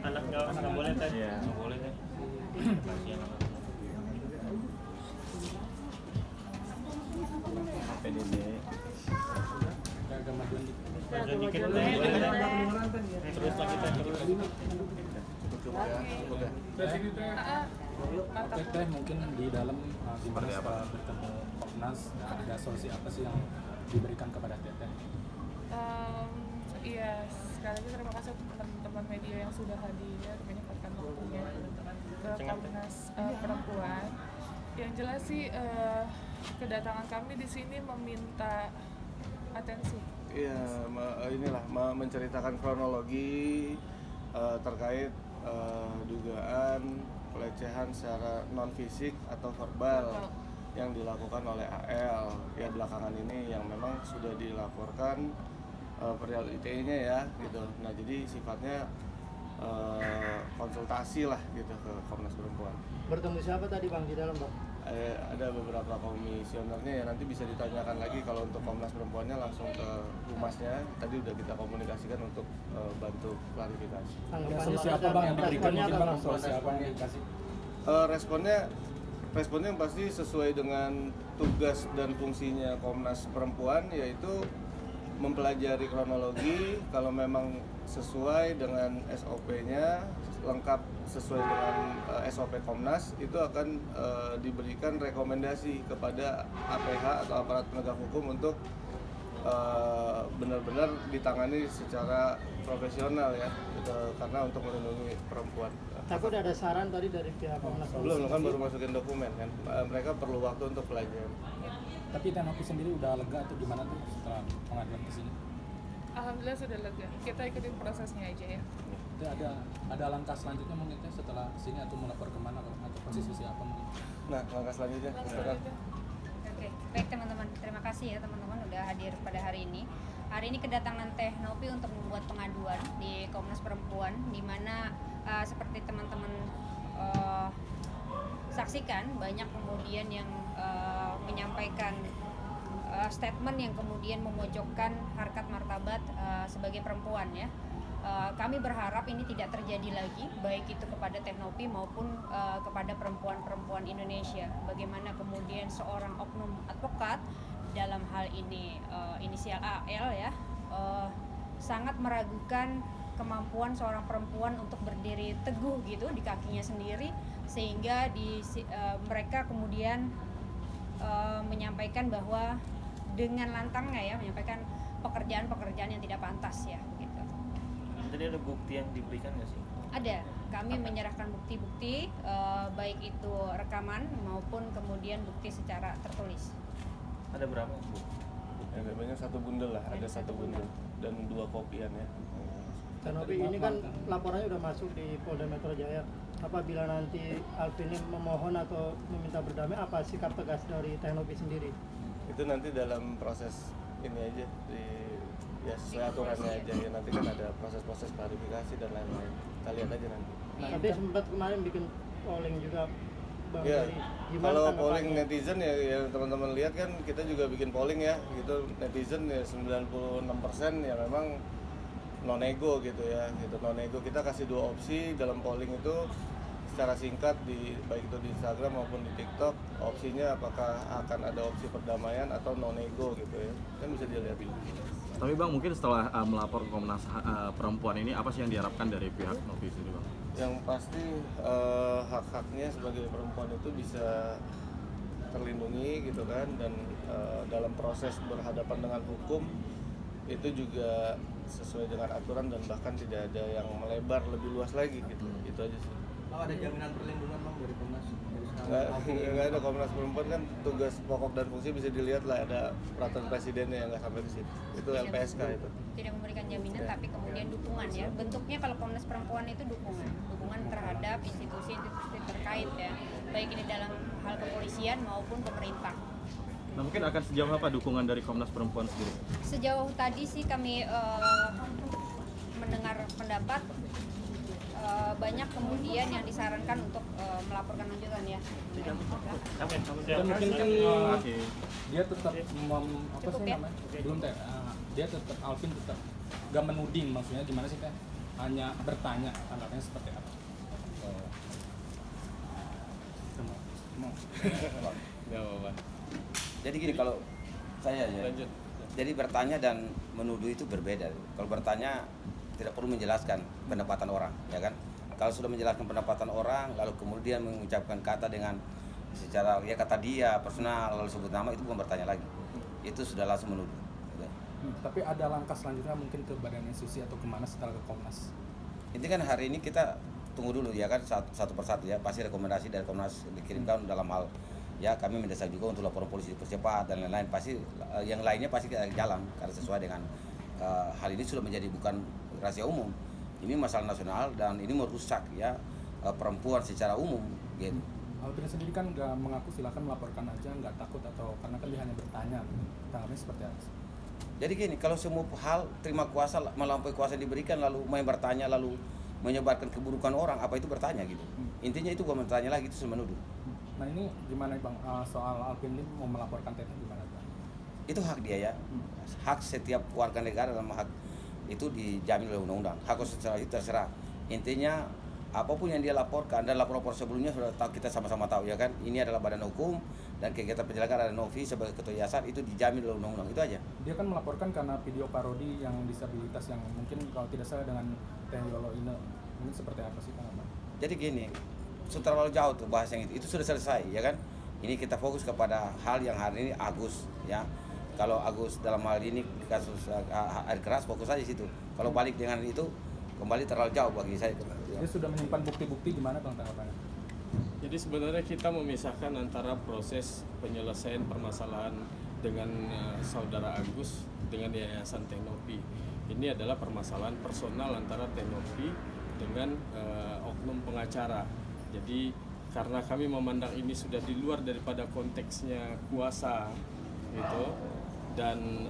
Anak nggak boleh tadi ya, nggak boleh deh. PDB majuan dikit deh, boleh deh. Terus lagi terus. Oke teh, mungkin di dalam gimana setelah bertemu Komnas, ada solusi apa sih yang diberikan kepada Teteh? Iya, sekali lagi terima kasih untuk teman-teman media yang sudah hadir menyempatkan waktunya ke Komnas Perempuan. Yang jelas sih kedatangan kami di sini meminta atensi. Iya, inilah menceritakan kronologi terkait dugaan pelecehan secara non fisik atau verbal yang dilakukan oleh AL ya belakangan ini, yang memang sudah dilaporkan perihal ITE-nya ya gitu. Nah jadi sifatnya konsultasi lah gitu ke Komnas Perempuan. Bertemu siapa tadi Bang di dalam Bang? Ada beberapa komisionernya ya, nanti bisa ditanyakan lagi. Kalau untuk Komnas Perempuannya langsung ke humasnya, tadi udah kita komunikasikan untuk bantu klarifikasi. Solusi apa Bang yang diberikan, mungkin Bang solusi apa yang dikasih? Responnya yang pasti sesuai dengan tugas dan fungsinya Komnas Perempuan, yaitu mempelajari kronologi. Kalau memang sesuai dengan SOP-nya, lengkap sesuai dengan SOP Komnas, itu akan diberikan rekomendasi kepada APH atau aparat penegak hukum untuk benar-benar ditangani secara profesional ya gitu, karena untuk melindungi perempuan. Tapi udah ada saran tadi dari pihak Komnas? Belum, kan baru masukin dokumen kan, mereka perlu waktu untuk pelajari. Tapi Tenopi sendiri udah lega atau gimana tuh setelah pengaduan ke sini? Alhamdulillah sudah lega. Kita ikutin prosesnya aja ya. Itu ada langkah selanjutnya mungkin teh setelah sini, atau melapor kemana atau posisi siapa mungkin? Nah, langkah selanjutnya silakan. Oke, baik teman-teman, terima kasih ya teman-teman udah hadir pada hari ini. Hari ini kedatangan Teh Nopi untuk membuat pengaduan di Komnas Perempuan, di mana seperti teman-teman saksikan, banyak kemudian yang menyampaikan statement yang kemudian memojokkan harkat martabat sebagai perempuan ya. Kami berharap ini tidak terjadi lagi, baik itu kepada Teh Nopi maupun kepada perempuan-perempuan Indonesia. Bagaimana kemudian seorang oknum advokat, dalam hal ini inisial AL ya, sangat meragukan kemampuan seorang perempuan untuk berdiri teguh gitu di kakinya sendiri, sehingga mereka kemudian menyampaikan bahwa dengan lantangnya ya, menyampaikan pekerjaan-pekerjaan yang tidak pantas ya gitu. Tadi ada bukti yang diberikan nggak sih? Ada, kami menyerahkan bukti-bukti baik itu rekaman maupun kemudian bukti secara tertulis. Ada berapa bu? Ya, banyak satu bundel lah, ada satu bundel dan 2 kopian ya. Tenopi ini kan laporannya udah masuk di Polda Metro Jaya. Apabila nanti Alvin memohon atau meminta berdamai, apa sikap tegas dari Tenopi sendiri? Itu nanti dalam proses ini aja, ya sesuai aturannya aja ya. Nanti kan ada proses-proses klarifikasi dan lain-lain. Kita lihat aja nanti. Tapi sempat kemarin bikin polling juga Bang, Ya, kalau polling tanggapannya? netizen ya teman-teman lihat kan, kita juga bikin polling ya gitu. Netizen ya 96% ya memang non-ego gitu ya gitu. Non-ego, kita kasih 2 opsi dalam polling itu secara singkat, baik itu di Instagram maupun di TikTok. Opsinya apakah akan ada opsi perdamaian atau non-ego gitu ya, kan bisa dilihat. Tapi Bang, mungkin setelah melapor ke Komnas Perempuan ini, apa sih yang diharapkan dari pihak Novi sendiri Bang? Yang pasti hak-haknya sebagai perempuan itu bisa terlindungi gitu kan, dan dalam proses berhadapan dengan hukum itu juga sesuai dengan aturan dan bahkan tidak ada yang melebar lebih luas lagi gitu. Itu aja sih. Ada jaminan perlindungan Bang dari Komnas? Nggak ada. Komnas Perempuan kan tugas pokok dan fungsi bisa dilihat lah, ada peraturan presidennya yang nggak sampai ke situ. Itu LPSK itu. Tidak memberikan jaminan, tapi kemudian dukungan ya. Bentuknya kalau Komnas Perempuan itu dukungan terhadap institusi terkait ya, baik ini dalam hal kepolisian maupun pemerintah. Nah mungkin akan sejauh apa dukungan dari Komnas Perempuan sendiri? Sejauh tadi sih kami mendengar pendapat, banyak kemudian yang disarankan untuk melaporkan lanjutan ya. Dan mungkin kan dia tetap apa Cukup sih ya? namanya? Belum teh. Dia tetap Alvin tetap gak menuding, maksudnya gimana sih teh? Hanya bertanya tanggapannya seperti apa? Nggak apa-apa. Jadi gini, kalau saya ya, Lanjut. jadi bertanya dan menuduh itu berbeda. Kalau bertanya tidak perlu menjelaskan pendapatan orang, ya kan? Kalau sudah menjelaskan pendapatan orang, lalu kemudian mengucapkan kata dengan secara ya kata dia personal lalu sebut nama, itu bukan bertanya lagi. Itu sudah langsung menuduh. Gitu. Tapi ada langkah selanjutnya mungkin ke badan institusi atau kemana setelah ke Komnas? Ini kan hari ini kita tunggu dulu ya kan, satu persatu ya, pasti rekomendasi dari Komnas dikirimkan dalam hal ya kami mendesak juga untuk laporan polisi dipercepat dan lain-lain, pasti yang lainnya pasti kita jalan karena sesuai dengan hal ini sudah menjadi bukan rahasia umum, ini masalah nasional dan ini merusak ya perempuan secara umum gitu. Alvin sendiri kan nggak mengaku silakan melaporkan aja, nggak takut atau karena kan dia hanya bertanya, tanggapannya seperti apa? Jadi gini, kalau semua hal terima kuasa melampaui kuasa yang diberikan lalu main bertanya lalu menyebarkan keburukan orang, apa itu bertanya gitu? Intinya itu bukan bertanya lagi, itu menuduh. Nah ini gimana Bang, soal Alvin ini mau melaporkan Teteh gimana Bang? Itu hak dia ya, hak setiap warga negara dalam hak itu dijamin oleh undang-undang. Hak konstitusional itu terserah. Intinya apapun yang dia laporkan dan lapor-lapor sebelumnya sudah tahu, kita sama-sama tahu ya kan. Ini adalah badan hukum dan kegiatan penyelenggaraan ada Novi sebagai ketua yayasan itu dijamin oleh undang-undang, itu aja. Dia kan melaporkan karena video parodi yang disabilitas yang mungkin kalau tidak salah dengan Teh Yolo Ine, ini seperti apa sih Kang Abang? Jadi gini, sudah terlalu jauh tuh bahas yang itu sudah selesai ya kan. Ini kita fokus kepada hal yang hari ini Agus ya. Kalau Agus dalam hal ini kasus air keras fokus aja situ. Kalau balik dengan itu kembali terlalu jauh bagi saya. Dia sudah menyimpan bukti-bukti gimana Bang tanggapannya? Jadi sebenarnya kita memisahkan antara proses penyelesaian permasalahan dengan saudara Agus dengan Yayasan Teknopi. Ini adalah permasalahan personal antara Teknopi dengan oknum pengacara. Jadi karena kami memandang ini sudah di luar daripada konteksnya kuasa gitu, dan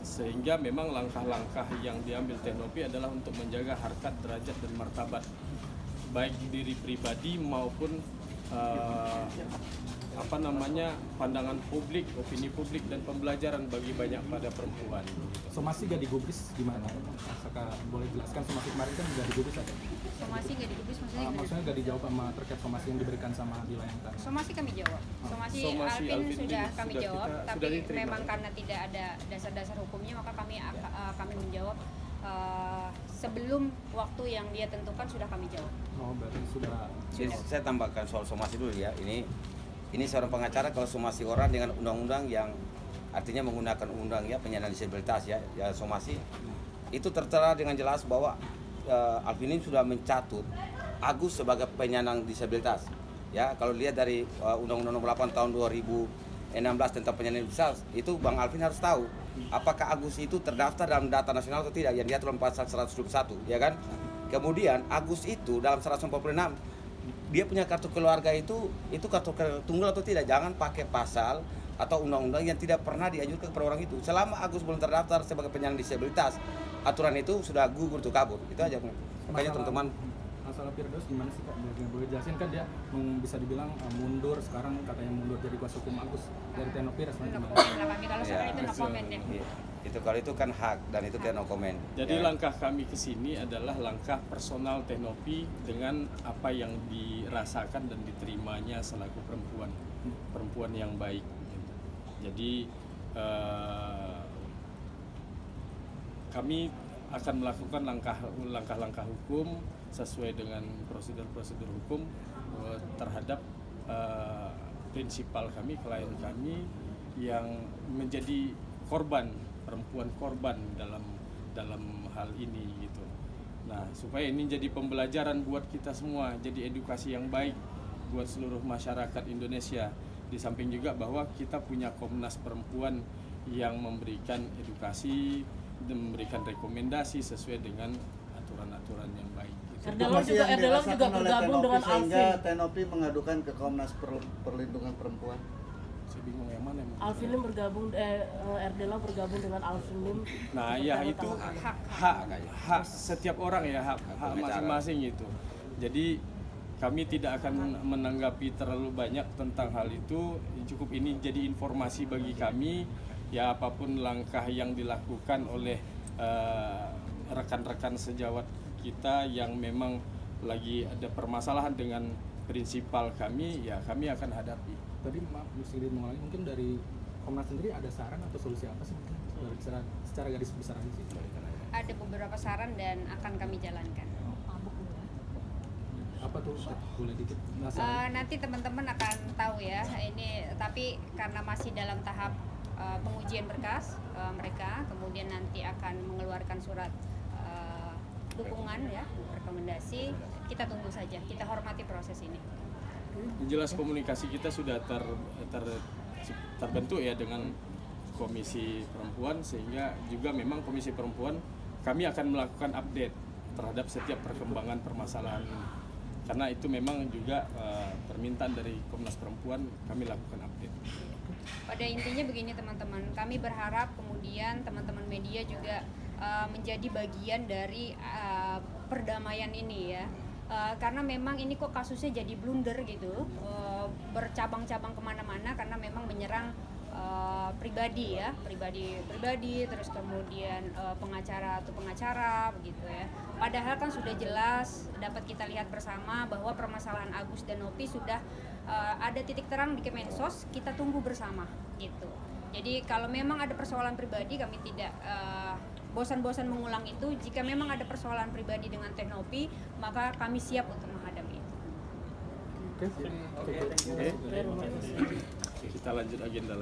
sehingga memang langkah-langkah yang diambil Teknopi adalah untuk menjaga harkat, derajat dan martabat baik diri pribadi maupun pandangan publik, opini publik dan pembelajaran bagi banyak pada perempuan. Somasi gak digubris gimana? Apakah boleh jelaskan somasi kemarin kan gak digubris ada? Somasi nggak digubris maksudnya gimana? Maksudnya gak dijawab sama terkait somasi yang diberikan sama dilayangkan? Somasi kami jawab. Somasi Somasi Alvin Alvin sudah ini kami sudah jawab, kita- tapi sudah diterima. memang karena tidak ada dasar-dasar hukumnya maka kami menjawab sebelum waktu yang dia tentukan sudah kami jawab. Oh berarti sudah. Jadi saya tambahkan soal somasi dulu ya. Ini seorang pengacara kalau somasi orang dengan undang-undang yang artinya menggunakan undang ya penyandang disabilitas ya somasi itu tertera dengan jelas bahwa Alvin ini sudah mencatut Agus sebagai penyandang disabilitas. Ya, kalau lihat dari Undang-Undang Nomor 8 tahun 2016 tentang penyandang disabilitas, itu Bang Alvin harus tahu apakah Agus itu terdaftar dalam data nasional atau tidak yang diatur dalam pasal 121, ya kan? Kemudian Agus itu dalam 146 dia punya kartu keluarga itu kartu keluarga tunggal atau tidak? Jangan pakai pasal atau undang-undang yang tidak pernah diajukan kepada orang itu. Selama Agus belum terdaftar sebagai penyandang disabilitas, aturan itu sudah gugur tuh kabur. Itu aja. Makanya teman-teman Masalah Firdaus gimana sih Kak? Boleh jelasin kan dia bisa dibilang mundur sekarang katanya mundur jadi kuasa hukum Agus dari Teknopi resmi No gimana? comment lah kami kalau soal Ya, itu no comment ya. iya. Itu kalau itu kan hak dan itu kan no comment. Jadi Ya. langkah kami ke sini adalah langkah personal Teknopi dengan apa yang dirasakan dan diterimanya selaku perempuan yang baik. Jadi kami akan melakukan langkah-langkah hukum sesuai dengan prosedur-prosedur hukum terhadap prinsipal kami, klien kami yang menjadi korban, perempuan korban dalam hal ini gitu. Nah, supaya ini jadi pembelajaran buat kita semua, jadi edukasi yang baik buat seluruh masyarakat Indonesia. Di samping juga bahwa kita punya Komnas Perempuan yang memberikan edukasi dan memberikan rekomendasi sesuai dengan aturan-aturan yang baik. Erdelong juga bergabung dengan sehingga Alvin. Teknopi mengadukan ke Komnas Perlindungan Perempuan. Saya bingung yang mana yang mau Alvin Lim bergabung, Erdela bergabung dengan Alvin Lim. Nah, ya itu hak setiap orang ya, hak masing-masing itu. Jadi kami tidak akan menanggapi terlalu banyak tentang hal itu. Cukup ini jadi informasi bagi kami. Ya apapun langkah yang dilakukan oleh rekan-rekan sejawat kita yang memang lagi ada permasalahan dengan prinsipal kami, ya kami akan hadapi. Tadi maaf sedikit mengulangi, mungkin dari Komnas sendiri ada saran atau solusi apa sih secara garis besar aja sih? Ada beberapa saran dan akan kami jalankan. Apa tuh? Boleh dikit? Nanti teman-teman akan tahu ya. Ini tapi karena masih dalam tahap pengujian berkas mereka, kemudian nanti akan mengeluarkan surat dukungan ya, rekomendasi. Kita tunggu saja. Kita hormati proses ini. Jelas komunikasi kita sudah terbentuk ya dengan Komisi Perempuan, sehingga juga memang Komisi Perempuan kami akan melakukan update terhadap setiap perkembangan permasalahan. Karena itu memang juga permintaan dari Komnas Perempuan, kami lakukan update. Pada intinya begini teman-teman, kami berharap kemudian teman-teman media juga menjadi bagian dari perdamaian ini ya. Karena memang ini kok kasusnya jadi blunder gitu, bercabang-cabang kemana-mana karena memang menyerang pribadi ya, pribadi terus kemudian pengacara atau pengacara begitu ya. Padahal kan sudah jelas dapat kita lihat bersama bahwa permasalahan Agus dan Nopi sudah ada titik terang di Kemensos, kita tunggu bersama gitu. Jadi kalau memang ada persoalan pribadi, kami tidak bosan-bosan mengulang itu. Jika memang ada persoalan pribadi dengan Teh Nopi, maka kami siap untuk menghadapi itu. Oke. Kita lanjut agenda.